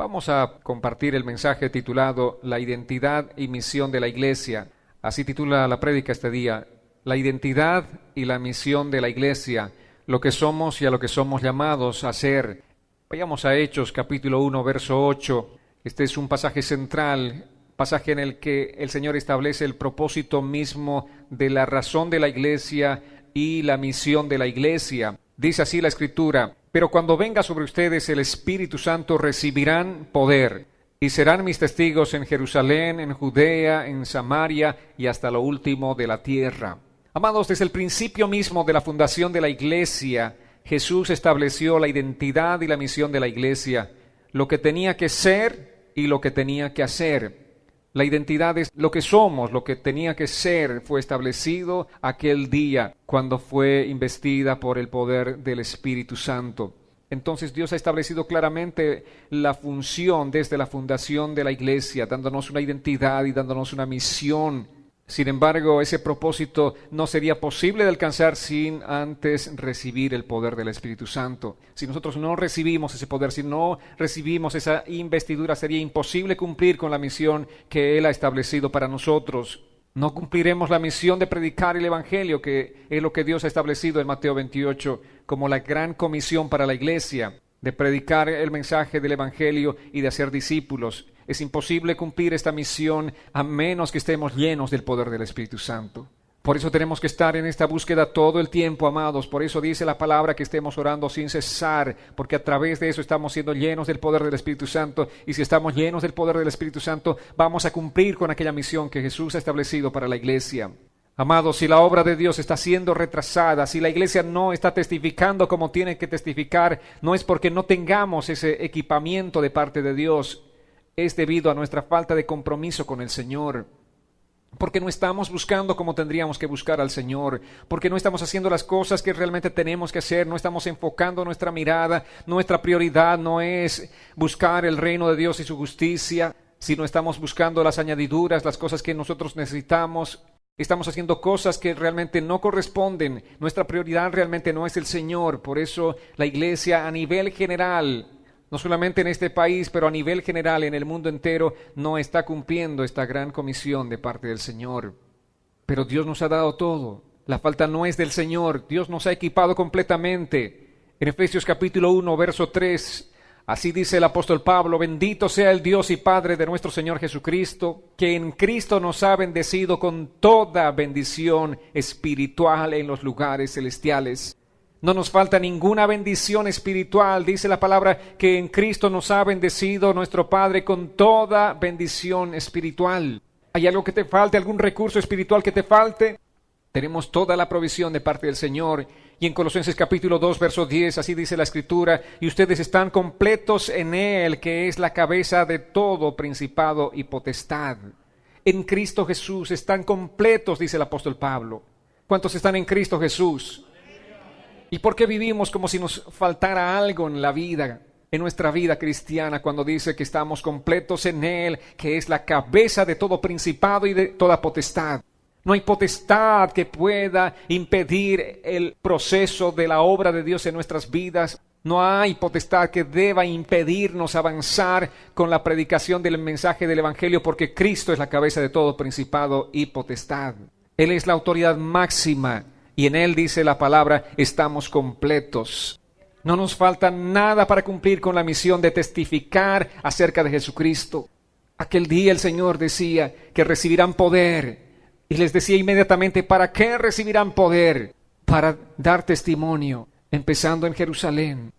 Vamos a compartir el mensaje titulado La identidad y misión de la Iglesia. Así titula la prédica este día, la identidad y la misión de la Iglesia, lo que somos y a lo que somos llamados a ser. Vayamos a Hechos capítulo 1, verso 8. Este es un pasaje central, pasaje en el que el Señor establece el propósito mismo de la razón de la Iglesia y la misión de la Iglesia. Dice así la Escritura: pero cuando venga sobre ustedes el Espíritu Santo recibirán poder, y serán mis testigos en Jerusalén, en Judea, en Samaria y hasta lo último de la tierra. Amados, desde el principio mismo de la fundación de la Iglesia, Jesús estableció la identidad y la misión de la Iglesia, lo que tenía que ser y lo que tenía que hacer. La identidad es lo que somos, lo que tenía que ser, fue establecido aquel día cuando fue investida por el poder del Espíritu Santo. Entonces Dios ha establecido claramente la función desde la fundación de la Iglesia, dándonos una identidad y dándonos una misión. Sin embargo, ese propósito no sería posible de alcanzar sin antes recibir el poder del Espíritu Santo. Si nosotros no recibimos ese poder, si no recibimos esa investidura, sería imposible cumplir con la misión que Él ha establecido para nosotros. No cumpliremos la misión de predicar el Evangelio, que es lo que Dios ha establecido en Mateo 28 como la gran comisión para la Iglesia, de predicar el mensaje del Evangelio y de hacer discípulos. Es imposible cumplir esta misión a menos que estemos llenos del poder del Espíritu Santo. Por eso tenemos que estar en esta búsqueda todo el tiempo, amados. Por eso dice la palabra que estemos orando sin cesar, porque a través de eso estamos siendo llenos del poder del Espíritu Santo. Y si estamos llenos del poder del Espíritu Santo, vamos a cumplir con aquella misión que Jesús ha establecido para la Iglesia. Amados, si la obra de Dios está siendo retrasada, si la Iglesia no está testificando como tiene que testificar, no es porque no tengamos ese equipamiento de parte de Dios, es debido a nuestra falta de compromiso con el Señor, porque no estamos buscando como tendríamos que buscar al Señor, porque no estamos haciendo las cosas que realmente tenemos que hacer, no estamos enfocando nuestra mirada, nuestra prioridad no es buscar el reino de Dios y su justicia, sino estamos buscando las añadiduras, las cosas que nosotros necesitamos. Estamos haciendo cosas que realmente no corresponden. Nuestra prioridad realmente no es el Señor. Por eso la Iglesia a nivel general, no solamente en este país, pero a nivel general en el mundo entero, no está cumpliendo esta gran comisión de parte del Señor. Pero Dios nos ha dado todo. La falta no es del Señor. Dios nos ha equipado completamente. En Efesios capítulo 1, verso 3, así dice el apóstol Pablo: bendito sea el Dios y Padre de nuestro Señor Jesucristo, que en Cristo nos ha bendecido con toda bendición espiritual en los lugares celestiales. No nos falta ninguna bendición espiritual. Dice la palabra que en Cristo nos ha bendecido nuestro Padre con toda bendición espiritual. ¿Hay algo que te falte? ¿Algún recurso espiritual que te falte? Tenemos toda la provisión de parte del Señor. Y en Colosenses capítulo 2, verso 10, así dice la Escritura: y ustedes están completos en Él, que es la cabeza de todo principado y potestad. En Cristo Jesús están completos, dice el apóstol Pablo. ¿Cuántos están en Cristo Jesús? ¿Y por qué vivimos como si nos faltara algo en la vida, en nuestra vida cristiana, cuando dice que estamos completos en Él, que es la cabeza de todo principado y de toda potestad? No hay potestad que pueda impedir el proceso de la obra de Dios en nuestras vidas. No hay potestad que deba impedirnos avanzar con la predicación del mensaje del Evangelio, porque Cristo es la cabeza de todo principado y potestad. Él es la autoridad máxima. Y en Él, dice la palabra, estamos completos. No nos falta nada para cumplir con la misión de testificar acerca de Jesucristo. Aquel día el Señor decía que recibirán poder. Y les decía inmediatamente, ¿para qué recibirán poder? Para dar testimonio, empezando en Jerusalén.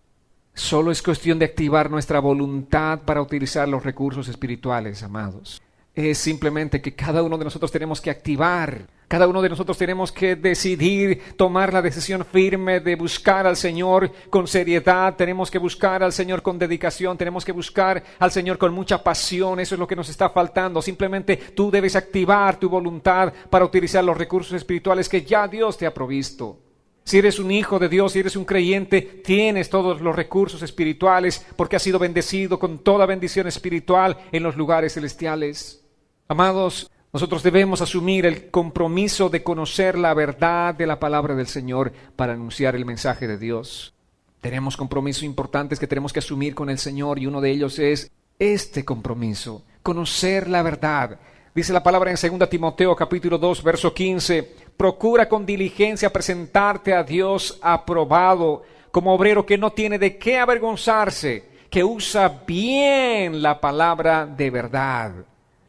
Solo es cuestión de activar nuestra voluntad para utilizar los recursos espirituales, amados. Es simplemente que cada uno de nosotros tenemos que activar. Cada uno de nosotros tenemos que decidir, tomar la decisión firme de buscar al Señor con seriedad. Tenemos que buscar al Señor con dedicación. Tenemos que buscar al Señor con mucha pasión. Eso es lo que nos está faltando. Simplemente tú debes activar tu voluntad para utilizar los recursos espirituales que ya Dios te ha provisto. Si eres un hijo de Dios, si eres un creyente, tienes todos los recursos espirituales porque has sido bendecido con toda bendición espiritual en los lugares celestiales. Amados, nosotros debemos asumir el compromiso de conocer la verdad de la palabra del Señor para anunciar el mensaje de Dios. Tenemos compromisos importantes que tenemos que asumir con el Señor, y uno de ellos es este compromiso, conocer la verdad. Dice la palabra en 2 Timoteo capítulo 2, verso 15, procura con diligencia presentarte a Dios aprobado, como obrero que no tiene de qué avergonzarse, que usa bien la palabra de verdad.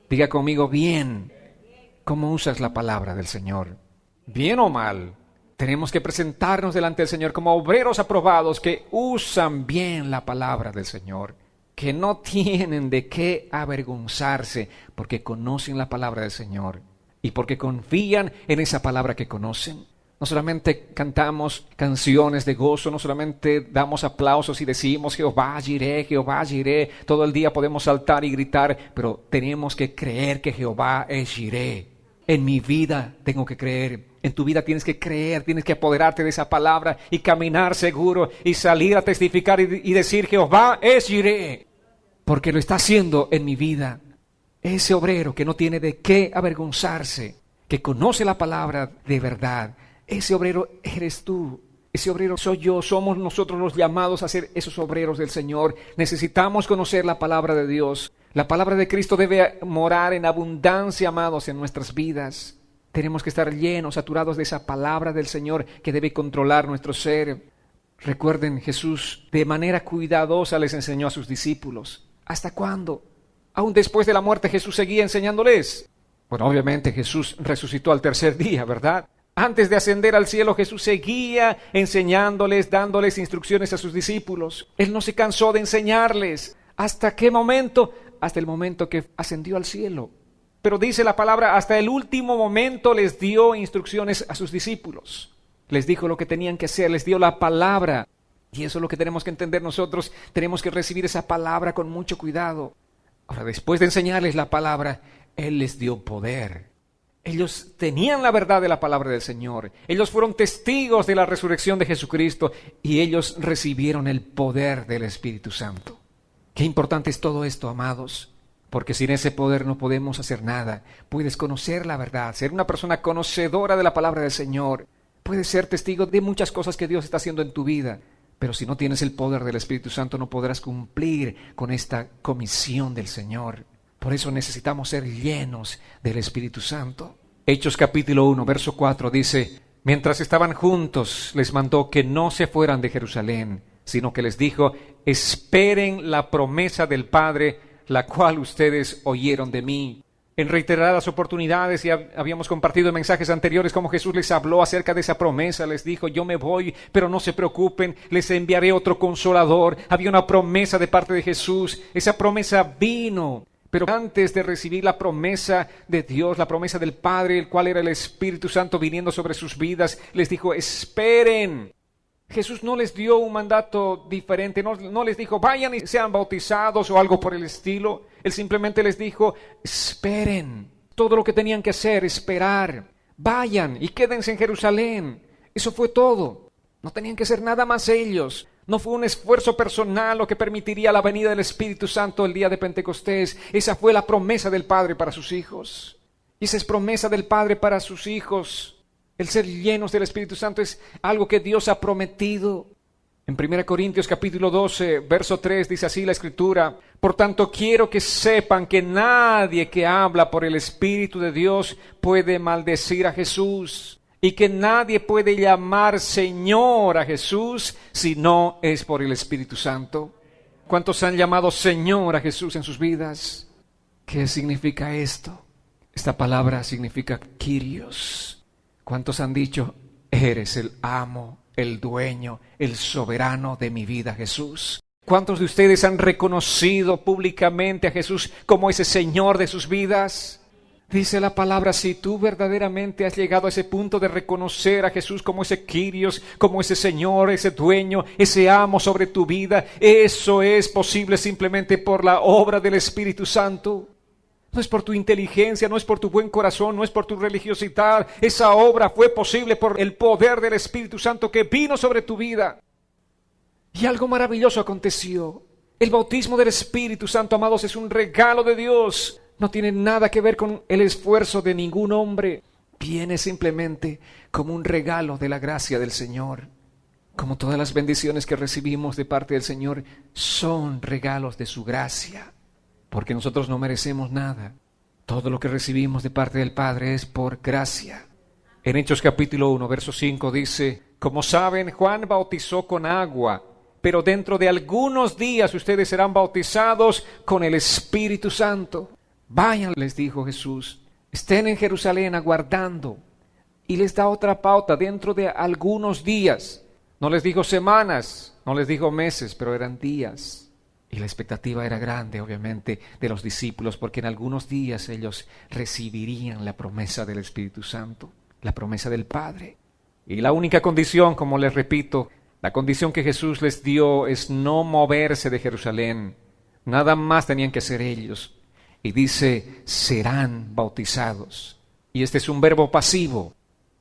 Diga conmigo, bien. ¿Cómo usas la palabra del Señor? ¿Bien o mal? Tenemos que presentarnos delante del Señor como obreros aprobados que usan bien la palabra del Señor, que no tienen de qué avergonzarse porque conocen la palabra del Señor y porque confían en esa palabra que conocen. No solamente cantamos canciones de gozo, no solamente damos aplausos y decimos Jehová Jireh, todo el día podemos saltar y gritar, pero tenemos que creer que Jehová es Jireh. En mi vida tengo que creer, en tu vida tienes que creer, tienes que apoderarte de esa palabra y caminar seguro y salir a testificar y decir Jehová es Jireh, porque lo está haciendo en mi vida. Ese obrero que no tiene de qué avergonzarse, que conoce la palabra de verdad, ese obrero eres tú, ese obrero soy yo, somos nosotros los llamados a ser esos obreros del Señor. Necesitamos conocer la palabra de Dios. La palabra de Cristo debe morar en abundancia, amados, en nuestras vidas. Tenemos que estar llenos, saturados de esa palabra del Señor que debe controlar nuestro ser. Recuerden, Jesús de manera cuidadosa les enseñó a sus discípulos. ¿Hasta cuándo? Aún después de la muerte Jesús seguía enseñándoles. Bueno, obviamente Jesús resucitó al tercer día, ¿verdad? Antes de ascender al cielo, Jesús seguía enseñándoles, dándoles instrucciones a sus discípulos. Él no se cansó de enseñarles. ¿Hasta qué momento? Hasta el momento que ascendió al cielo. Pero dice la palabra, hasta el último momento les dio instrucciones a sus discípulos. Les dijo lo que tenían que hacer, les dio la palabra. Y eso es lo que tenemos que entender nosotros. Tenemos que recibir esa palabra con mucho cuidado. Ahora, después de enseñarles la palabra, Él les dio poder. Ellos tenían la verdad de la palabra del Señor. Ellos fueron testigos de la resurrección de Jesucristo y ellos recibieron el poder del Espíritu Santo. Qué importante es todo esto, amados, porque sin ese poder no podemos hacer nada. Puedes conocer la verdad, ser una persona conocedora de la palabra del Señor. Puedes ser testigo de muchas cosas que Dios está haciendo en tu vida, pero si no tienes el poder del Espíritu Santo no podrás cumplir con esta comisión del Señor. Por eso necesitamos ser llenos del Espíritu Santo. Hechos capítulo 1, verso 4 dice, mientras estaban juntos, les mandó que no se fueran de Jerusalén, sino que les dijo, esperen la promesa del Padre, la cual ustedes oyeron de mí. En reiteradas oportunidades, y habíamos compartido en mensajes anteriores cómo Jesús les habló acerca de esa promesa. Les dijo, yo me voy, pero no se preocupen, les enviaré otro consolador. Había una promesa de parte de Jesús. Esa promesa vino. Pero antes de recibir la promesa de Dios, la promesa del Padre, el cual era el Espíritu Santo viniendo sobre sus vidas, les dijo, esperen. Jesús no les dio un mandato diferente, no les dijo, vayan y sean bautizados o algo por el estilo. Él simplemente les dijo, esperen. Todo lo que tenían que hacer, esperar. Vayan y quédense en Jerusalén. Eso fue todo. No tenían que hacer nada más ellos. No fue un esfuerzo personal lo que permitiría la venida del Espíritu Santo el día de Pentecostés. Esa fue la promesa del Padre para sus hijos. Y esa es promesa del Padre para sus hijos. El ser llenos del Espíritu Santo es algo que Dios ha prometido. En 1 Corintios capítulo 12, verso 3 dice así la Escritura: por tanto quiero que sepan que nadie que habla por el Espíritu de Dios puede maldecir a Jesús. Y que nadie puede llamar Señor a Jesús si no es por el Espíritu Santo. ¿Cuántos han llamado Señor a Jesús en sus vidas? ¿Qué significa esto? Esta palabra significa Kyrios. ¿Cuántos han dicho, eres el amo, el dueño, el soberano de mi vida, Jesús? ¿Cuántos de ustedes han reconocido públicamente a Jesús como ese Señor de sus vidas? Dice la palabra, si tú verdaderamente has llegado a ese punto de reconocer a Jesús como ese Kyrios, como ese Señor, ese dueño, ese amo sobre tu vida, eso es posible simplemente por la obra del Espíritu Santo. No es por tu inteligencia, no es por tu buen corazón, no es por tu religiosidad. Esa obra fue posible por el poder del Espíritu Santo que vino sobre tu vida. Y algo maravilloso aconteció. El bautismo del Espíritu Santo, amados, es un regalo de Dios. No tiene nada que ver con el esfuerzo de ningún hombre. Viene simplemente como un regalo de la gracia del Señor. Como todas las bendiciones que recibimos de parte del Señor son regalos de su gracia. porque nosotros no merecemos nada. Todo lo que recibimos de parte del Padre es por gracia. En Hechos capítulo 1, verso 5 dice: como saben, Juan bautizó con agua, pero dentro de algunos días ustedes serán bautizados con el Espíritu Santo. Vayan, les dijo Jesús, estén en Jerusalén aguardando. Y les da otra pauta: dentro de algunos días. No les dijo semanas, no les dijo meses, pero eran días. Y la expectativa era grande, obviamente, de los discípulos, porque en algunos días ellos recibirían la promesa del Espíritu Santo, la promesa del Padre. Y la única condición, como les repito, la condición que Jesús les dio es no moverse de Jerusalén. Nada más tenían que hacer ellos. Y dice, serán bautizados. Y este es un verbo pasivo.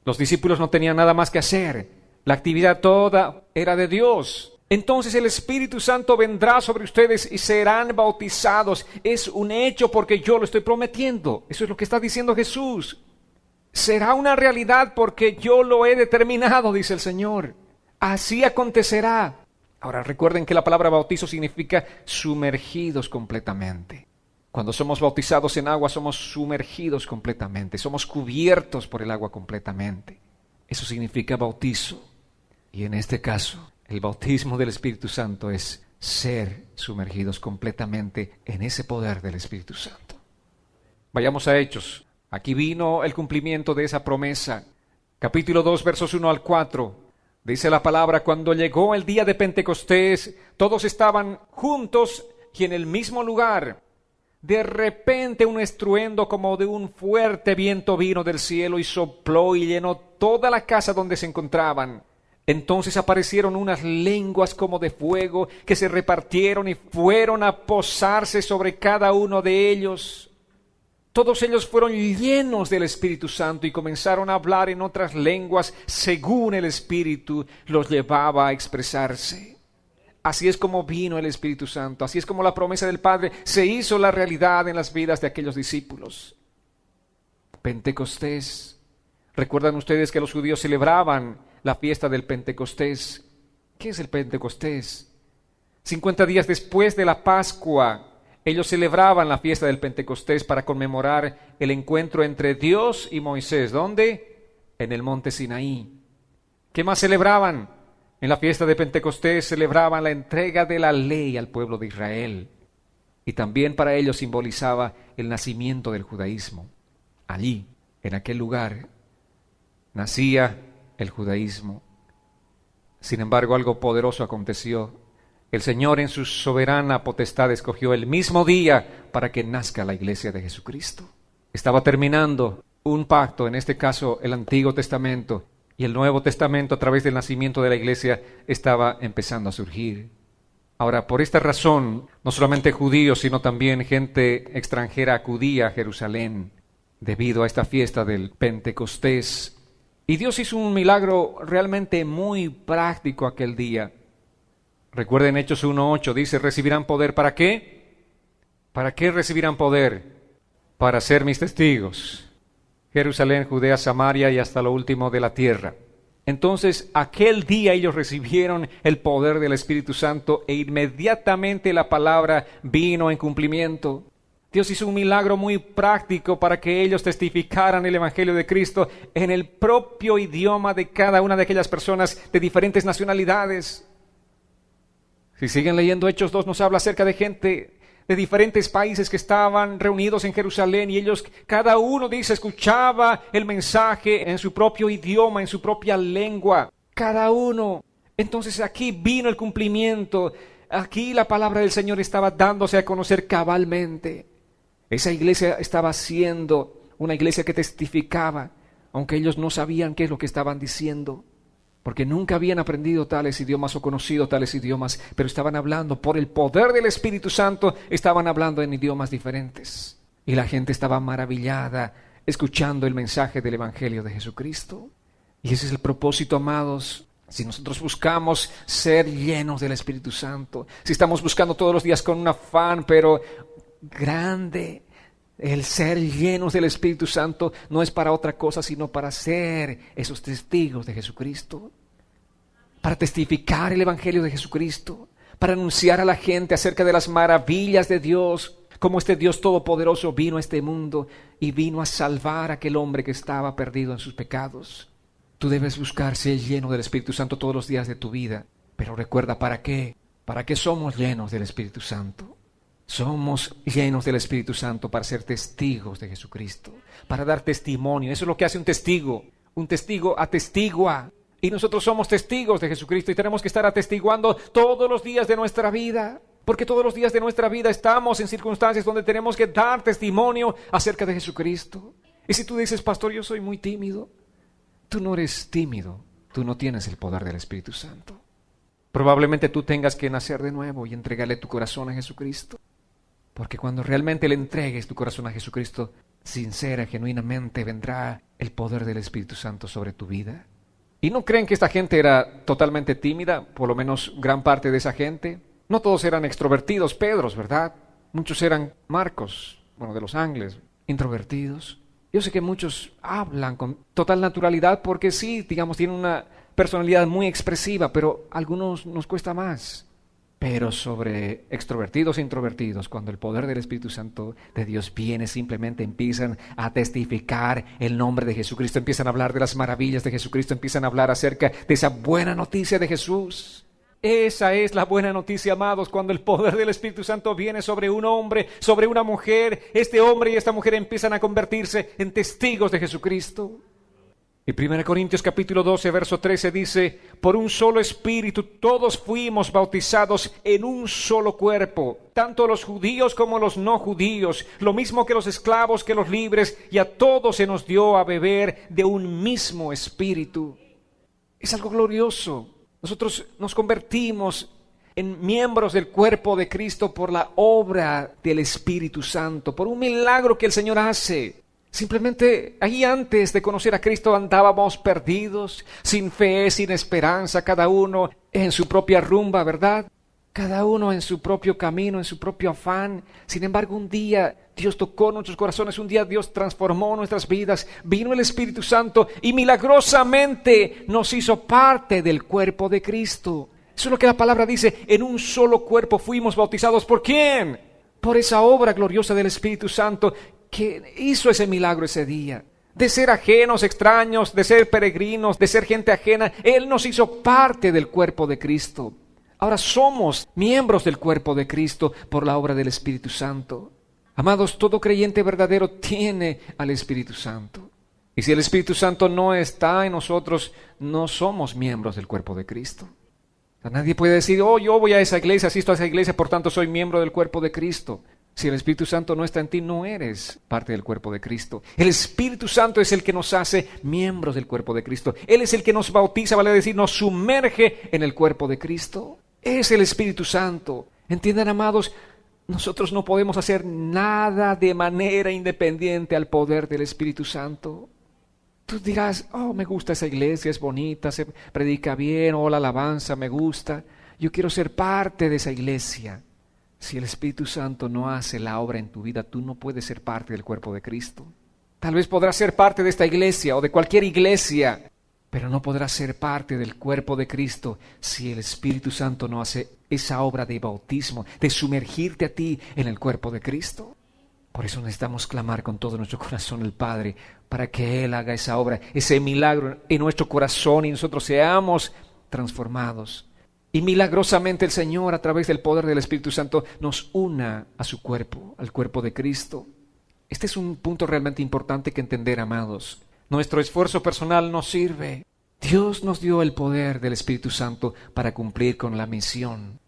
Los discípulos no tenían nada más que hacer. La actividad toda era de Dios. Entonces el Espíritu Santo vendrá sobre ustedes y serán bautizados. Es un hecho porque yo lo estoy prometiendo. Eso es lo que está diciendo Jesús. Será una realidad porque yo lo he determinado, dice el Señor. Así acontecerá. Ahora recuerden que la palabra bautizo significa sumergidos completamente. Cuando somos bautizados en agua somos sumergidos completamente. Somos cubiertos por el agua completamente. Eso significa bautizo. Y en este caso, el bautismo del Espíritu Santo es ser sumergidos completamente en ese poder del Espíritu Santo. Vayamos a Hechos. Aquí vino el cumplimiento de esa promesa. Capítulo 2, versos 1 al 4. Dice la palabra: cuando llegó el día de Pentecostés, todos estaban juntos y en el mismo lugar. De repente un estruendo como de un fuerte viento vino del cielo y sopló y llenó toda la casa donde se encontraban. Entonces aparecieron unas lenguas como de fuego que se repartieron y fueron a posarse sobre cada uno de ellos. Todos ellos fueron llenos del Espíritu Santo y comenzaron a hablar en otras lenguas según el Espíritu los llevaba a expresarse. Así es como vino el Espíritu Santo, así es como la promesa del Padre se hizo la realidad en las vidas de aquellos discípulos. Pentecostés. ¿Recuerdan ustedes que los judíos celebraban la fiesta del Pentecostés? ¿Qué es el Pentecostés? 50 días después de la Pascua, ellos celebraban la fiesta del Pentecostés para conmemorar el encuentro entre Dios y Moisés. ¿Dónde? En el monte Sinaí. ¿Qué más celebraban? En la fiesta de Pentecostés celebraban la entrega de la ley al pueblo de Israel. Y también para ellos simbolizaba el nacimiento del judaísmo. Allí, en aquel lugar, nacía el judaísmo. Sin embargo, algo poderoso aconteció. El Señor en su soberana potestad escogió el mismo día para que nazca la iglesia de Jesucristo. Estaba terminando un pacto, en este caso el Antiguo Testamento, y el Nuevo Testamento a través del nacimiento de la iglesia estaba empezando a surgir. Ahora, por esta razón, no solamente judíos, sino también gente extranjera acudía a Jerusalén debido a esta fiesta del Pentecostés. Y Dios hizo un milagro realmente muy práctico aquel día. Recuerden Hechos 1:8, dice, recibirán poder. ¿Para qué? ¿Para qué recibirán poder? Para ser mis testigos. Jerusalén, Judea, Samaria y hasta lo último de la tierra. Entonces, aquel día ellos recibieron el poder del Espíritu Santo e inmediatamente la palabra vino en cumplimiento. Dios hizo un milagro muy práctico para que ellos testificaran el Evangelio de Cristo en el propio idioma de cada una de aquellas personas de diferentes nacionalidades. Si siguen leyendo Hechos 2, nos habla acerca de gente de diferentes países que estaban reunidos en Jerusalén y ellos, cada uno dice, escuchaba el mensaje en su propio idioma, en su propia lengua, cada uno. Entonces aquí vino el cumplimiento, aquí la palabra del Señor estaba dándose a conocer cabalmente. Esa iglesia estaba siendo una iglesia que testificaba, aunque ellos no sabían qué es lo que estaban diciendo, porque nunca habían aprendido tales idiomas o conocido tales idiomas, pero estaban hablando por el poder del Espíritu Santo, estaban hablando en idiomas diferentes. Y la gente estaba maravillada escuchando el mensaje del Evangelio de Jesucristo. Y ese es el propósito, amados. Si nosotros buscamos ser llenos del Espíritu Santo, si estamos buscando todos los días con un afán, pero grande, el ser llenos del Espíritu Santo no es para otra cosa, sino para ser esos testigos de Jesucristo, para testificar el Evangelio de Jesucristo, para anunciar a la gente acerca de las maravillas de Dios. Cómo este Dios todopoderoso vino a este mundo y vino a salvar a aquel hombre que estaba perdido en sus pecados. Tú debes buscar ser lleno del Espíritu Santo todos los días de tu vida. Pero recuerda, ¿para qué? ¿Para qué somos llenos del Espíritu Santo? Somos llenos del Espíritu Santo para ser testigos de Jesucristo, para dar testimonio. Eso es lo que hace un testigo. Un testigo atestigua. Y nosotros somos testigos de Jesucristo y tenemos que estar atestiguando todos los días de nuestra vida. Porque todos los días de nuestra vida estamos en circunstancias donde tenemos que dar testimonio acerca de Jesucristo. Y si tú dices, pastor, yo soy muy tímido, tú no eres tímido, tú no tienes el poder del Espíritu Santo. Probablemente tú tengas que nacer de nuevo y entregarle tu corazón a Jesucristo. Porque cuando realmente le entregues tu corazón a Jesucristo, sincera, genuinamente, vendrá el poder del Espíritu Santo sobre tu vida. ¿Y no creen que esta gente era totalmente tímida? Por lo menos gran parte de esa gente. No todos eran extrovertidos, Pedros, ¿verdad? Muchos eran Marcos, de los ángeles, introvertidos. Yo sé que muchos hablan con total naturalidad porque sí, tienen una personalidad muy expresiva, pero a algunos nos cuesta más. Pero sobre extrovertidos e introvertidos, cuando el poder del Espíritu Santo de Dios viene, simplemente empiezan a testificar el nombre de Jesucristo, empiezan a hablar de las maravillas de Jesucristo, empiezan a hablar acerca de esa buena noticia de Jesús. Esa es la buena noticia, amados, cuando el poder del Espíritu Santo viene sobre un hombre, sobre una mujer. Este hombre y esta mujer empiezan a convertirse en testigos de Jesucristo. Y 1 Corintios capítulo 12, verso 13 dice, por un solo espíritu todos fuimos bautizados en un solo cuerpo, tanto los judíos como los no judíos, lo mismo que los esclavos que los libres, y a todos se nos dio a beber de un mismo espíritu. Es algo glorioso. Nosotros nos convertimos en miembros del cuerpo de Cristo por la obra del Espíritu Santo, por un milagro que el Señor hace. Simplemente ahí antes de conocer a Cristo andábamos perdidos, sin fe, sin esperanza, cada uno en su propia rumba, ¿verdad? Cada uno en su propio camino, en su propio afán. Sin embargo, un día Dios tocó nuestros corazones, un día Dios transformó nuestras vidas, vino el Espíritu Santo y milagrosamente nos hizo parte del cuerpo de Cristo. Eso es lo que la palabra dice, en un solo cuerpo fuimos bautizados. ¿Por quién? Por esa obra gloriosa del Espíritu Santo que hizo ese milagro ese día. De ser ajenos, extraños, de ser peregrinos, de ser gente ajena, Él nos hizo parte del cuerpo de Cristo. Ahora somos miembros del cuerpo de Cristo por la obra del Espíritu Santo. Amados, todo creyente verdadero tiene al Espíritu Santo. Y si el Espíritu Santo no está en nosotros, no somos miembros del cuerpo de Cristo. O sea, nadie puede decir, yo voy a esa iglesia, asisto a esa iglesia, por tanto soy miembro del cuerpo de Cristo. Si el Espíritu Santo no está en ti, no eres parte del cuerpo de Cristo. El Espíritu Santo es el que nos hace miembros del cuerpo de Cristo. Él es el que nos bautiza, vale decir, nos sumerge en el cuerpo de Cristo. Es el Espíritu Santo. Entiendan, amados, nosotros no podemos hacer nada de manera independiente al poder del Espíritu Santo. Tú dirás, me gusta esa iglesia, es bonita, se predica bien, la alabanza me gusta. Yo quiero ser parte de esa iglesia. Si el Espíritu Santo no hace la obra en tu vida, tú no puedes ser parte del cuerpo de Cristo. Tal vez podrás ser parte de esta iglesia o de cualquier iglesia, pero no podrás ser parte del cuerpo de Cristo si el Espíritu Santo no hace esa obra de bautismo, de sumergirte a ti en el cuerpo de Cristo. Por eso necesitamos clamar con todo nuestro corazón al Padre para que Él haga esa obra, ese milagro en nuestro corazón y nosotros seamos transformados. Y milagrosamente el Señor, a través del poder del Espíritu Santo, nos una a su cuerpo, al cuerpo de Cristo. Este es un punto realmente importante que entender, amados. Nuestro esfuerzo personal no sirve. Dios nos dio el poder del Espíritu Santo para cumplir con la misión.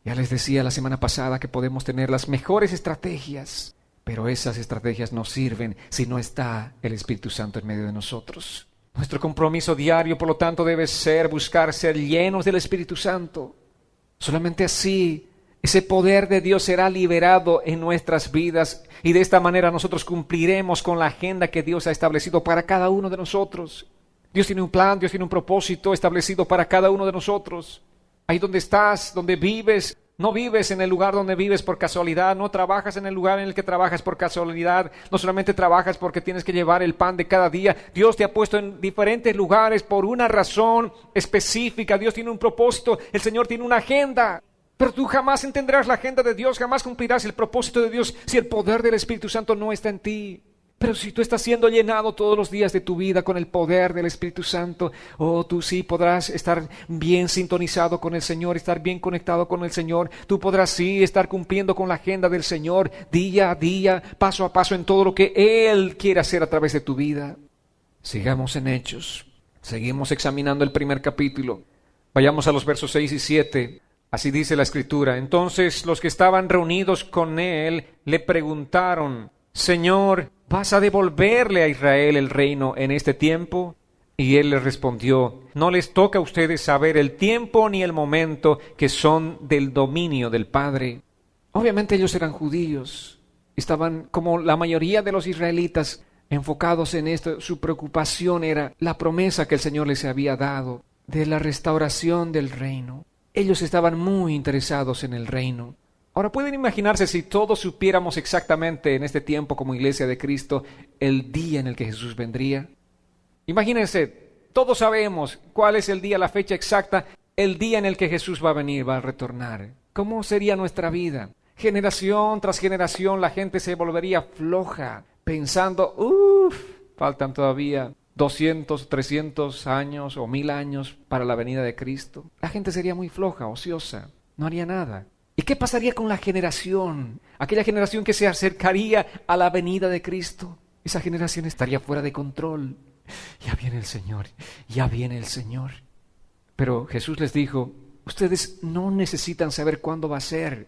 Ya les decía la semana pasada que podemos tener las mejores estrategias, pero esas estrategias no sirven si no está el Espíritu Santo en medio de nosotros. Nuestro compromiso diario, por lo tanto, debe ser buscar ser llenos del Espíritu Santo. Solamente así, ese poder de Dios será liberado en nuestras vidas y de esta manera nosotros cumpliremos con la agenda que Dios ha establecido para cada uno de nosotros. Dios tiene un plan, Dios tiene un propósito establecido para cada uno de nosotros. Ahí donde estás, donde vives, no vives en el lugar donde vives por casualidad, no trabajas en el lugar en el que trabajas por casualidad, no solamente trabajas porque tienes que llevar el pan de cada día. Dios te ha puesto en diferentes lugares por una razón específica. Dios tiene un propósito, el Señor tiene una agenda. Pero tú jamás entenderás la agenda de Dios, jamás cumplirás el propósito de Dios si el poder del Espíritu Santo no está en ti. Pero si tú estás siendo llenado todos los días de tu vida con el poder del Espíritu Santo, tú sí podrás estar bien sintonizado con el Señor, estar bien conectado con el Señor. Tú podrás sí estar cumpliendo con la agenda del Señor día a día, paso a paso en todo lo que Él quiere hacer a través de tu vida. Sigamos en Hechos. Seguimos examinando el primer capítulo. Vayamos a los versos 6 y 7. Así dice la Escritura. Entonces los que estaban reunidos con él le preguntaron: Señor, ¿vas a devolverle a Israel el reino en este tiempo? Y él les respondió: no les toca a ustedes saber el tiempo ni el momento que son del dominio del Padre. Obviamente ellos eran judíos. Estaban, como la mayoría de los israelitas, enfocados en esto. Su preocupación era la promesa que el Señor les había dado de la restauración del reino. Ellos estaban muy interesados en el reino. Ahora, ¿pueden imaginarse si todos supiéramos exactamente en este tiempo como Iglesia de Cristo el día en el que Jesús vendría? Imagínense, todos sabemos cuál es el día, la fecha exacta, el día en el que Jesús va a venir, va a retornar. ¿Cómo sería nuestra vida? Generación tras generación la gente se volvería floja, pensando, faltan todavía 200, 300 años o 1000 años para la venida de Cristo. La gente sería muy floja, ociosa, no haría nada. ¿Y qué pasaría con la generación? Aquella generación que se acercaría a la venida de Cristo. Esa generación estaría fuera de control. Ya viene el Señor, ya viene el Señor. Pero Jesús les dijo: ustedes no necesitan saber cuándo va a ser,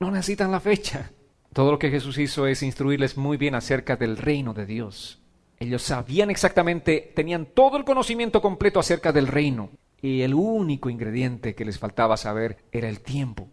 no necesitan la fecha. Todo lo que Jesús hizo es instruirles muy bien acerca del reino de Dios. Ellos sabían exactamente, tenían todo el conocimiento completo acerca del reino. Y el único ingrediente que les faltaba saber era el tiempo.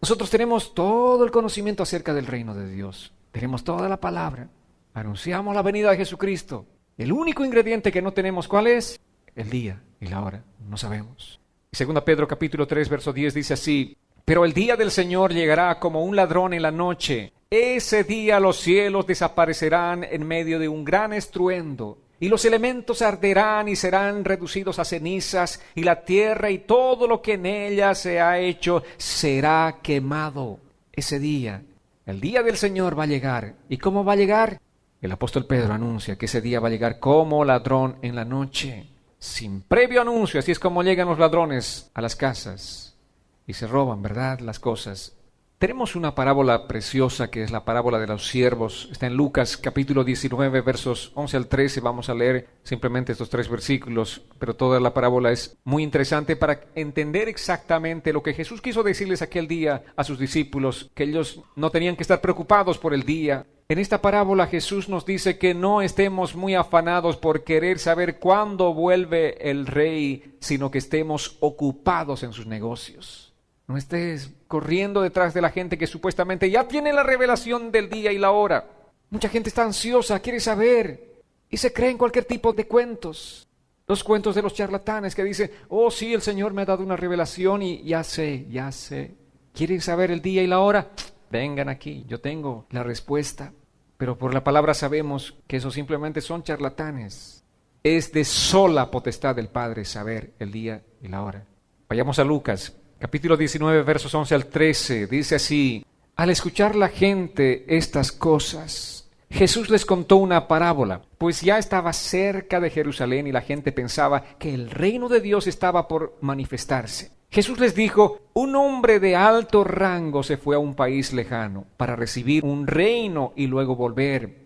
Nosotros tenemos todo el conocimiento acerca del reino de Dios. Tenemos toda la palabra. Anunciamos la venida de Jesucristo. El único ingrediente que no tenemos, ¿cuál es? El día y la hora. No sabemos. Y 2 Pedro capítulo 3, verso 10 dice así: pero el día del Señor llegará como un ladrón en la noche. Ese día los cielos desaparecerán en medio de un gran estruendo, y los elementos arderán y serán reducidos a cenizas, y la tierra y todo lo que en ella se ha hecho será quemado. Ese día, el día del Señor va a llegar. ¿Y cómo va a llegar? El apóstol Pedro anuncia que ese día va a llegar como ladrón en la noche, sin previo anuncio. Así es como llegan los ladrones a las casas y se roban, ¿verdad?, las cosas. Tenemos una parábola preciosa que es la parábola de los siervos. Está en Lucas capítulo 19, versos 11 al 13. Vamos a leer simplemente estos 3 versículos, pero toda la parábola es muy interesante para entender exactamente lo que Jesús quiso decirles aquel día a sus discípulos, que ellos no tenían que estar preocupados por el día. En esta parábola Jesús nos dice que no estemos muy afanados por querer saber cuándo vuelve el Rey, sino que estemos ocupados en sus negocios. No estés corriendo detrás de la gente que supuestamente ya tiene la revelación del día y la hora. Mucha gente está ansiosa, quiere saber, y se cree en cualquier tipo de cuentos. Los cuentos de los charlatanes que dicen: oh sí, el Señor me ha dado una revelación y ya sé. ¿Quieren saber el día y la hora? Vengan aquí, yo tengo la respuesta. Pero por la palabra sabemos que eso simplemente son charlatanes. Es de sola potestad del Padre saber el día y la hora. Vayamos a Lucas capítulo 19, versos 11 al 13, dice así: al escuchar la gente estas cosas, Jesús les contó una parábola, pues ya estaba cerca de Jerusalén y la gente pensaba que el reino de Dios estaba por manifestarse. Jesús les dijo: un hombre de alto rango se fue a un país lejano para recibir un reino y luego volver.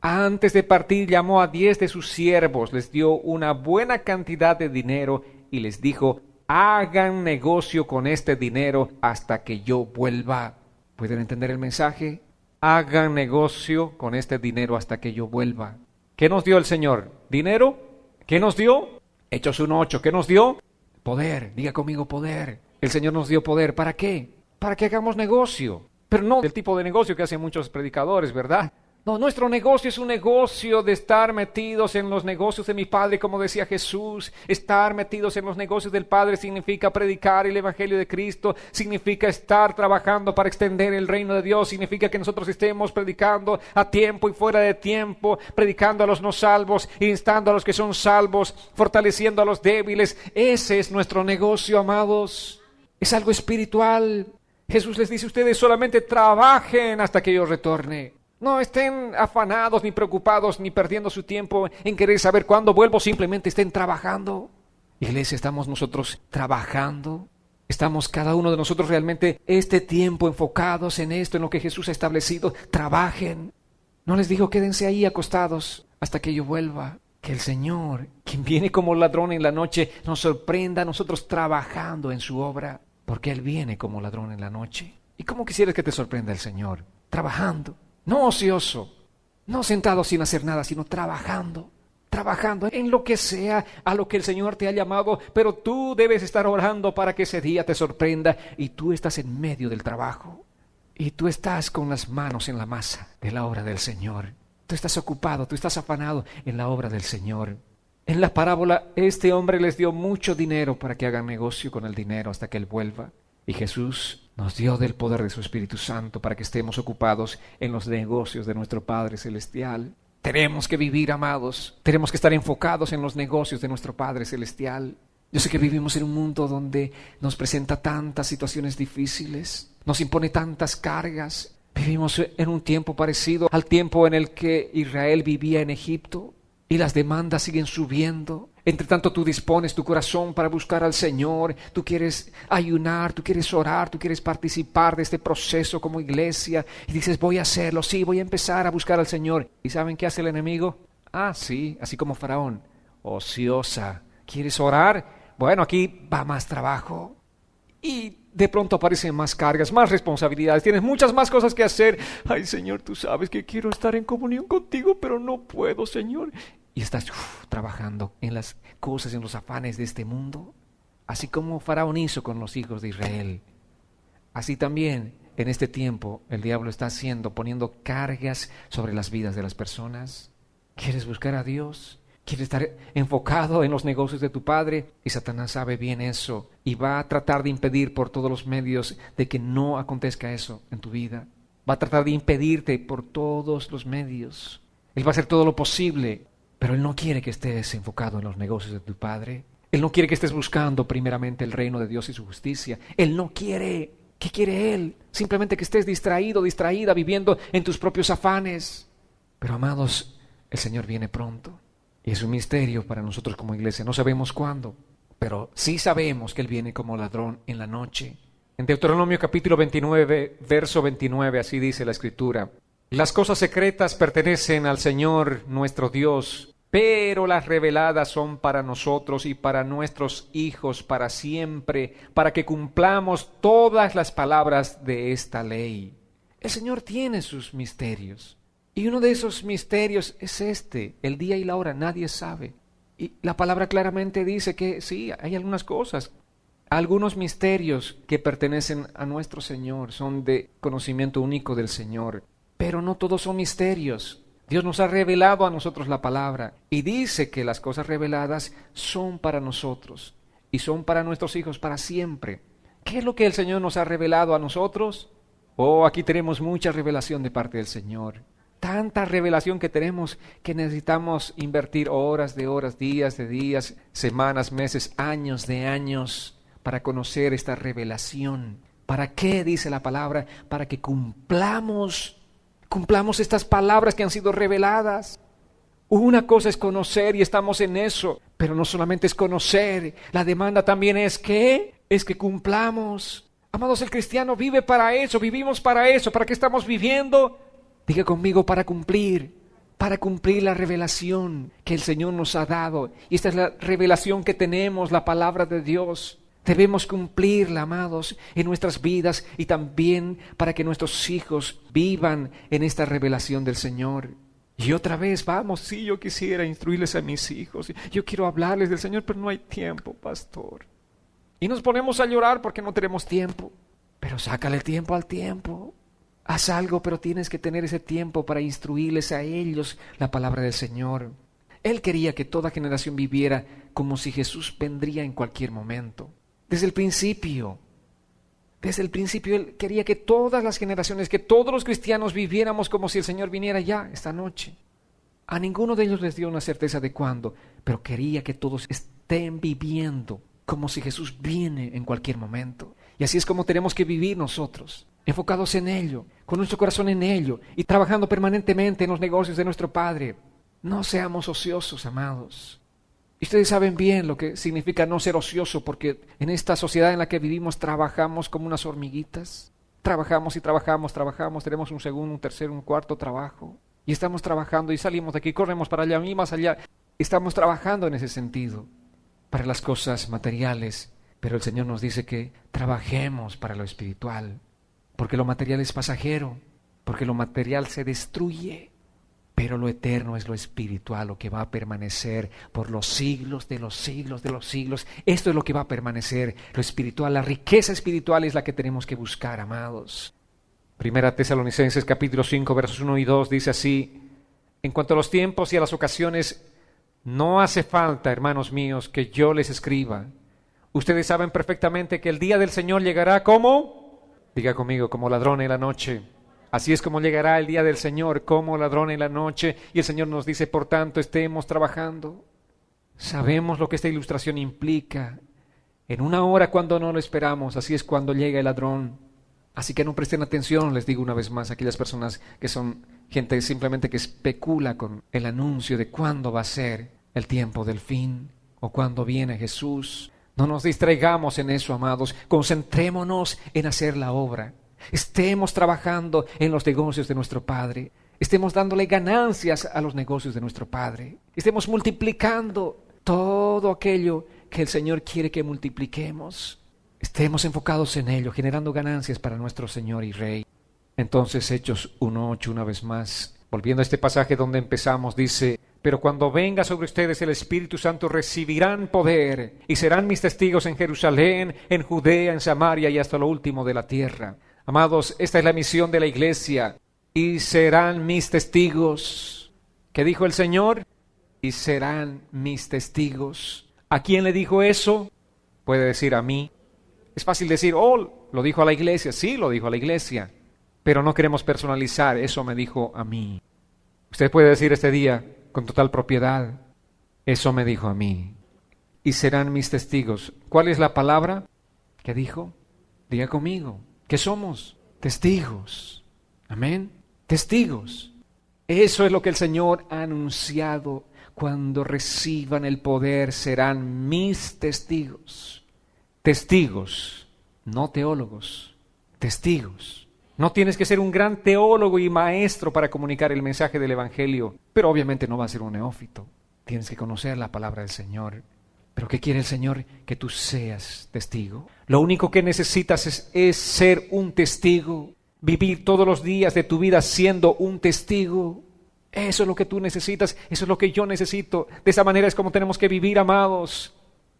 Antes de partir llamó a 10 de sus siervos, les dio una buena cantidad de dinero y les dijo: hagan negocio con este dinero hasta que yo vuelva. ¿Pueden entender el mensaje? Hagan negocio con este dinero hasta que yo vuelva. ¿Qué nos dio el Señor? ¿Dinero? ¿Qué nos dio? Hechos 1:8. ¿Qué nos dio? Poder. Diga conmigo, poder. El Señor nos dio poder. ¿Para qué? Para que hagamos negocio. Pero no del tipo de negocio que hacen muchos predicadores, ¿verdad? No, nuestro negocio es un negocio de estar metidos en los negocios de mi Padre, como decía Jesús. Estar metidos en los negocios del Padre significa predicar el Evangelio de Cristo, significa estar trabajando para extender el reino de Dios, significa que nosotros estemos predicando a tiempo y fuera de tiempo, predicando a los no salvos, instando a los que son salvos, fortaleciendo a los débiles. Ese es nuestro negocio, amados. Es algo espiritual. Jesús les dice, ustedes solamente trabajen hasta que yo retorne. No estén afanados, ni preocupados, ni perdiendo su tiempo en querer saber cuándo vuelvo, simplemente estén trabajando. Iglesia, ¿estamos nosotros trabajando? ¿Estamos cada uno de nosotros realmente este tiempo enfocados en esto, en lo que Jesús ha establecido? Trabajen. No les digo quédense ahí acostados hasta que yo vuelva. Que el Señor, quien viene como ladrón en la noche, nos sorprenda a nosotros trabajando en su obra, porque Él viene como ladrón en la noche. ¿Y cómo quisieras que te sorprenda el Señor? Trabajando, no ocioso, no sentado sin hacer nada, sino trabajando en lo que sea a lo que el Señor te ha llamado, pero tú debes estar orando para que ese día te sorprenda y tú estás en medio del trabajo y tú estás con las manos en la masa de la obra del Señor. Tú estás ocupado, tú estás afanado en la obra del Señor. En la parábola, este hombre les dio mucho dinero para que hagan negocio con el dinero hasta que Él vuelva. Y Jesús nos dio del poder de su Espíritu Santo para que estemos ocupados en los negocios de nuestro Padre Celestial. Tenemos que vivir, amados. Tenemos que estar enfocados en los negocios de nuestro Padre Celestial. Yo sé que vivimos en un mundo donde nos presenta tantas situaciones difíciles, nos impone tantas cargas. Vivimos en un tiempo parecido al tiempo en el que Israel vivía en Egipto y las demandas siguen subiendo. Entre tanto tú dispones tu corazón para buscar al Señor, tú quieres ayunar, tú quieres orar, tú quieres participar de este proceso como iglesia y dices voy a hacerlo, sí, voy a empezar a buscar al Señor. ¿Y saben qué hace el enemigo? Sí, así como Faraón, ociosa. ¿Quieres orar? Bueno, aquí va más trabajo. Y de pronto aparecen más cargas, más responsabilidades, tienes muchas más cosas que hacer. Ay, Señor, tú sabes que quiero estar en comunión contigo, pero no puedo, Señor. Y estás trabajando en las cosas, en los afanes de este mundo. Así como Faraón hizo con los hijos de Israel. Así también en este tiempo el diablo está poniendo cargas sobre las vidas de las personas. ¿Quieres buscar a Dios? ¿Quieres estar enfocado en los negocios de tu padre? Y Satanás sabe bien eso y va a tratar de impedir por todos los medios de que no acontezca eso en tu vida. Va a tratar de impedirte por todos los medios. Él va a hacer todo lo posible, pero Él no quiere que estés enfocado en los negocios de tu padre. Él no quiere que estés buscando primeramente el reino de Dios y su justicia. Él no quiere. ¿Qué quiere Él? Simplemente que estés distraído, distraída, viviendo en tus propios afanes. Pero amados, el Señor viene pronto. Y es un misterio para nosotros como iglesia. No sabemos cuándo, pero sí sabemos que Él viene como ladrón en la noche. En Deuteronomio capítulo 29, verso 29, así dice la Escritura. Las cosas secretas pertenecen al Señor nuestro Dios, pero las reveladas son para nosotros y para nuestros hijos para siempre, para que cumplamos todas las palabras de esta ley. El Señor tiene sus misterios. Y uno de esos misterios es el día y la hora, nadie sabe. Y la palabra claramente dice que sí, hay algunas cosas, algunos misterios que pertenecen a nuestro Señor, son de conocimiento único del Señor, pero no todos son misterios. Dios nos ha revelado a nosotros la palabra y dice que las cosas reveladas son para nosotros y son para nuestros hijos para siempre. ¿Qué es lo que el Señor nos ha revelado a nosotros? Aquí tenemos mucha revelación de parte del Señor. Tanta revelación que tenemos que necesitamos invertir horas de horas, días de días, semanas, meses, años de años para conocer esta revelación. ¿Para qué? Dice la palabra, para que cumplamos estas palabras que han sido reveladas. Una cosa es conocer y estamos en eso, pero no solamente es conocer, la demanda también es que cumplamos. Amados, el cristiano vive para eso, vivimos para eso. ¿Para qué estamos viviendo? Diga conmigo, para cumplir la revelación que el Señor nos ha dado. Y esta es la revelación que tenemos, la palabra de Dios. Debemos cumplirla, amados, en nuestras vidas y también para que nuestros hijos vivan en esta revelación del Señor. Y otra vez, sí, yo quisiera instruirles a mis hijos. Yo quiero hablarles del Señor, pero no hay tiempo, pastor. Y nos ponemos a llorar porque no tenemos tiempo. Pero sácale tiempo al tiempo. Haz algo, pero tienes que tener ese tiempo para instruirles a ellos la palabra del Señor. Él quería que toda generación viviera como si Jesús vendría en cualquier momento. Desde el principio Él quería que todas las generaciones, que todos los cristianos viviéramos como si el Señor viniera ya esta noche. A ninguno de ellos les dio una certeza de cuándo, pero quería que todos estén viviendo como si Jesús viene en cualquier momento. Y así es como tenemos que vivir nosotros, enfocados en ello, con nuestro corazón en ello y trabajando permanentemente en los negocios de nuestro Padre. No seamos ociosos, amados. Y ustedes saben bien lo que significa no ser ocioso, porque en esta sociedad en la que vivimos trabajamos como unas hormiguitas. Trabajamos y trabajamos, tenemos un segundo, un tercero, un cuarto trabajo. Y estamos trabajando y salimos de aquí, corremos para allá y más allá. Estamos trabajando en ese sentido, para las cosas materiales. Pero el Señor nos dice que trabajemos para lo espiritual, porque lo material es pasajero, porque lo material se destruye. Pero lo eterno es lo espiritual, lo que va a permanecer por los siglos de los siglos de los siglos. Esto es lo que va a permanecer, lo espiritual, la riqueza espiritual es la que tenemos que buscar, amados. Primera Tesalonicenses capítulo 5, versos 1 y 2 dice así: en cuanto a los tiempos y a las ocasiones, no hace falta, hermanos míos, que yo les escriba. Ustedes saben perfectamente que el día del Señor llegará como, diga conmigo, como ladrón en la noche. Así es como llegará el día del Señor, como ladrón en la noche. Y el Señor nos dice, por tanto, estemos trabajando. Sabemos lo que esta ilustración implica. En una hora cuando no lo esperamos, así es cuando llega el ladrón. Así que no presten atención, les digo una vez más, a aquellas personas que son gente simplemente que especula con el anuncio de cuándo va a ser el tiempo del fin o cuándo viene Jesús. No nos distraigamos en eso, amados. Concentrémonos en hacer la obra. Estemos trabajando en los negocios de nuestro Padre. Estemos dándole ganancias a los negocios de nuestro Padre. Estemos multiplicando todo aquello que el Señor quiere que multipliquemos. Estemos enfocados en ello, generando ganancias para nuestro Señor y Rey. Entonces, Hechos 1:8, una vez más, volviendo a este pasaje donde empezamos, dice: pero cuando venga sobre ustedes el Espíritu Santo, recibirán poder y serán mis testigos en Jerusalén, en Judea, en Samaria y hasta lo último de la tierra. Amados, esta es la misión de la iglesia. Y serán mis testigos. ¿Qué dijo el Señor? Y serán mis testigos. ¿A quién le dijo eso? Puede decir a mí. Es fácil decir, oh, lo dijo a la iglesia. Sí, lo dijo a la iglesia. Pero no queremos personalizar. Eso me dijo a mí. Usted puede decir este día con total propiedad, eso me dijo a mí. Y serán mis testigos. ¿Cuál es la palabra que dijo? Diga conmigo. ¿Qué somos? Testigos. Amén. Testigos. Eso es lo que el Señor ha anunciado. Cuando reciban el poder serán mis testigos. Testigos, no teólogos. Testigos. No tienes que ser un gran teólogo y maestro para comunicar el mensaje del Evangelio, pero obviamente no vas a ser un neófito. Tienes que conocer la palabra del Señor. ¿Pero qué quiere el Señor? Que tú seas testigo. Lo único que necesitas es ser un testigo. Vivir todos los días de tu vida siendo un testigo. Eso es lo que tú necesitas. Eso es lo que yo necesito. De esa manera es como tenemos que vivir, amados.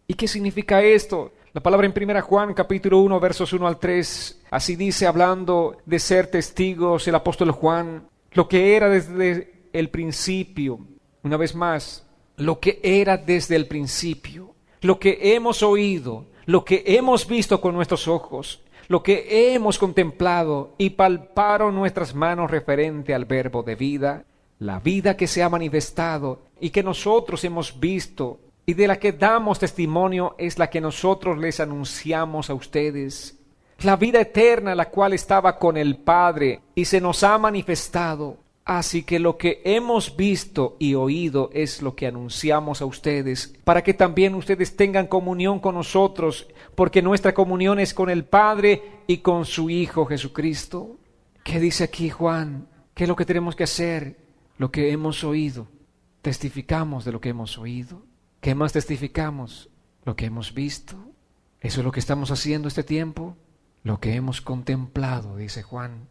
¿Y qué significa esto? La palabra en 1 Juan capítulo 1 versos 1 al 3. Así dice, hablando de ser testigos, el apóstol Juan. Lo que era desde el principio. Una vez más. Lo que era desde el principio, lo que hemos oído, lo que hemos visto con nuestros ojos, lo que hemos contemplado y palparon nuestras manos referente al verbo de vida, la vida que se ha manifestado y que nosotros hemos visto y de la que damos testimonio es la que nosotros les anunciamos a ustedes. La vida eterna, la cual estaba con el Padre y se nos ha manifestado. Así que lo que hemos visto y oído es lo que anunciamos a ustedes, para que también ustedes tengan comunión con nosotros, porque nuestra comunión es con el Padre y con su Hijo Jesucristo. ¿Qué dice aquí Juan? ¿Qué es lo que tenemos que hacer? Lo que hemos oído. Testificamos de lo que hemos oído. ¿Qué más testificamos? Lo que hemos visto. Eso es lo que estamos haciendo este tiempo. Lo que hemos contemplado, dice Juan.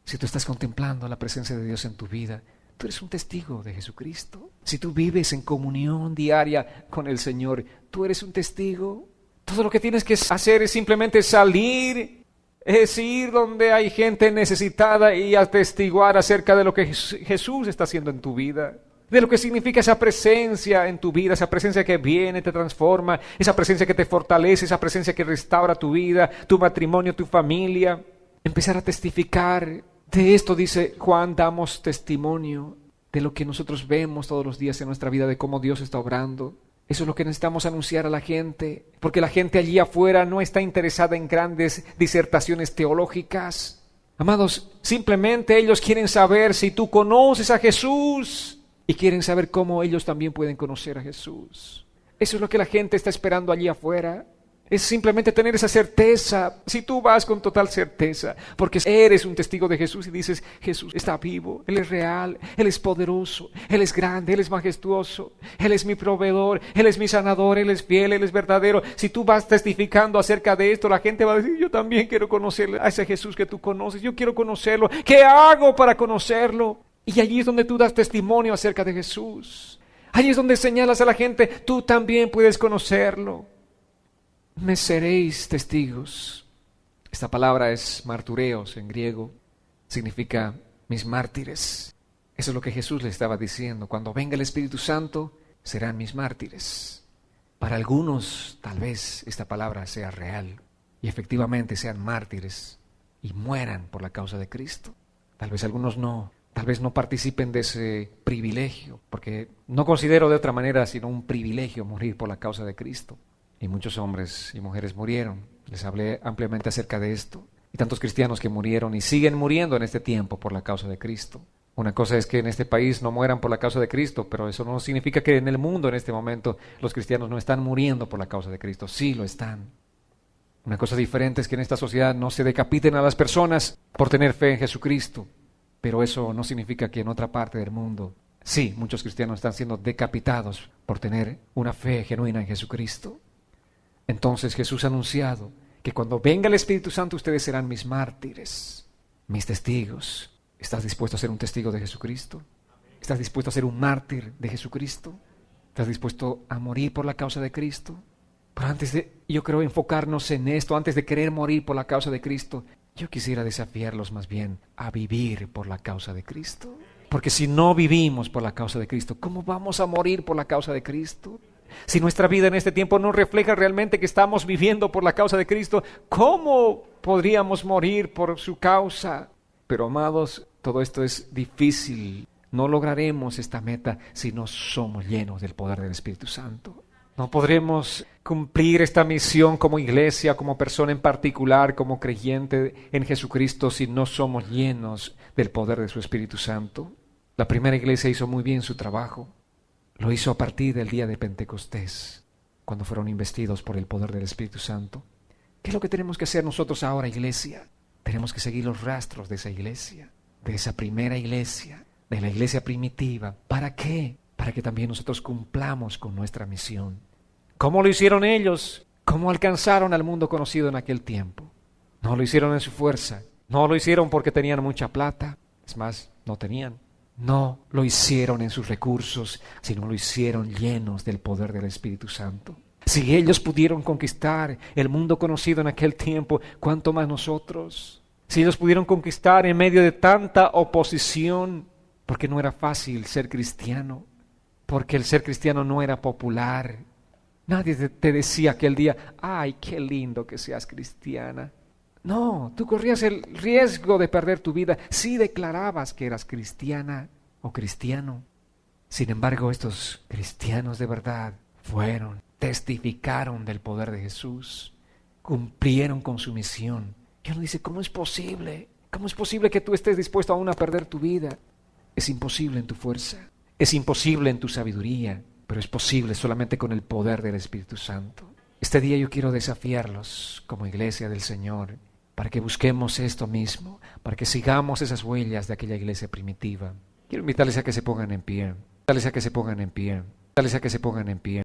Si tú estás contemplando la presencia de Dios en tu vida, tú eres un testigo de Jesucristo. Si tú vives en comunión diaria con el Señor, tú eres un testigo. Todo lo que tienes que hacer es simplemente salir, es ir donde hay gente necesitada y atestiguar acerca de lo que Jesús está haciendo en tu vida. De lo que significa esa presencia en tu vida, esa presencia que viene, te transforma, esa presencia que te fortalece, esa presencia que restaura tu vida, tu matrimonio, tu familia. Empezar a testificar. De esto, dice Juan, damos testimonio de lo que nosotros vemos todos los días en nuestra vida, de cómo Dios está obrando. Eso es lo que necesitamos anunciar a la gente, porque la gente allí afuera no está interesada en grandes disertaciones teológicas. Amados, simplemente ellos quieren saber si tú conoces a Jesús y quieren saber cómo ellos también pueden conocer a Jesús. Eso es lo que la gente está esperando allí afuera. Es simplemente tener esa certeza. Si tú vas con total certeza, porque eres un testigo de Jesús y dices, Jesús está vivo, Él es real, Él es poderoso, Él es grande, Él es majestuoso, Él es mi proveedor, Él es mi sanador, Él es fiel, Él es verdadero. Si tú vas testificando acerca de esto, la gente va a decir, yo también quiero conocer a ese Jesús que tú conoces, yo quiero conocerlo. ¿Qué hago para conocerlo? Y allí es donde tú das testimonio acerca de Jesús. Allí es donde señalas a la gente, tú también puedes conocerlo. Me seréis testigos. Esta palabra es martureos en griego, significa mis mártires. Eso es lo que Jesús le estaba diciendo. Cuando venga el Espíritu Santo, serán mis mártires. Para algunos, tal vez esta palabra sea real y efectivamente sean mártires y mueran por la causa de Cristo. Tal vez algunos no. Tal vez no participen de ese privilegio, porque no considero de otra manera sino un privilegio morir por la causa de Cristo. Y muchos hombres y mujeres murieron. Les hablé ampliamente acerca de esto. Y tantos cristianos que murieron y siguen muriendo en este tiempo por la causa de Cristo. Una cosa es que en este país no mueran por la causa de Cristo, pero eso no significa que en el mundo en este momento los cristianos no están muriendo por la causa de Cristo. Sí lo están. Una cosa diferente es que en esta sociedad no se decapiten a las personas por tener fe en Jesucristo. Pero eso no significa que en otra parte del mundo, sí, muchos cristianos están siendo decapitados por tener una fe genuina en Jesucristo. Entonces Jesús ha anunciado que cuando venga el Espíritu Santo ustedes serán mis mártires, mis testigos. ¿Estás dispuesto a ser un testigo de Jesucristo? ¿Estás dispuesto a ser un mártir de Jesucristo? ¿Estás dispuesto a morir por la causa de Cristo? Pero antes de, yo creo, enfocarnos en esto, antes de querer morir por la causa de Cristo, yo quisiera desafiarlos más bien a vivir por la causa de Cristo. Porque si no vivimos por la causa de Cristo, ¿cómo vamos a morir por la causa de Cristo? Si nuestra vida en este tiempo no refleja realmente que estamos viviendo por la causa de Cristo, ¿cómo podríamos morir por su causa? Pero amados, todo esto es difícil. No lograremos esta meta si no somos llenos del poder del Espíritu Santo. No podremos cumplir esta misión como iglesia, como persona en particular, como creyente en Jesucristo, si no somos llenos del poder de su Espíritu Santo. La primera iglesia hizo muy bien su trabajo. Lo hizo a partir del día de Pentecostés, cuando fueron investidos por el poder del Espíritu Santo. ¿Qué es lo que tenemos que hacer nosotros ahora, iglesia? Tenemos que seguir los rastros de esa iglesia, de esa primera iglesia, de la iglesia primitiva. ¿Para qué? Para que también nosotros cumplamos con nuestra misión. ¿Cómo lo hicieron ellos? ¿Cómo alcanzaron al mundo conocido en aquel tiempo? No lo hicieron en su fuerza, no lo hicieron porque tenían mucha plata, es más, no tenían. No lo hicieron en sus recursos, sino lo hicieron llenos del poder del Espíritu Santo. Si ellos pudieron conquistar el mundo conocido en aquel tiempo, ¿cuánto más nosotros? Si ellos pudieron conquistar en medio de tanta oposición, porque no era fácil ser cristiano, porque el ser cristiano no era popular. Nadie te decía aquel día, ¡ay, qué lindo que seas cristiana! No, tú corrías el riesgo de perder tu vida si declarabas que eras cristiana o cristiano. Sin embargo, estos cristianos de verdad testificaron del poder de Jesús, cumplieron con su misión. Y uno dice, ¿cómo es posible? ¿Cómo es posible que tú estés dispuesto aún a perder tu vida? Es imposible en tu fuerza, es imposible en tu sabiduría, pero es posible solamente con el poder del Espíritu Santo. Este día yo quiero desafiarlos como iglesia del Señor, para que busquemos esto mismo, para que sigamos esas huellas de aquella iglesia primitiva. Quiero invitarles a que se pongan en pie, invitarles a que se pongan en pie, invitarles a que se pongan en pie.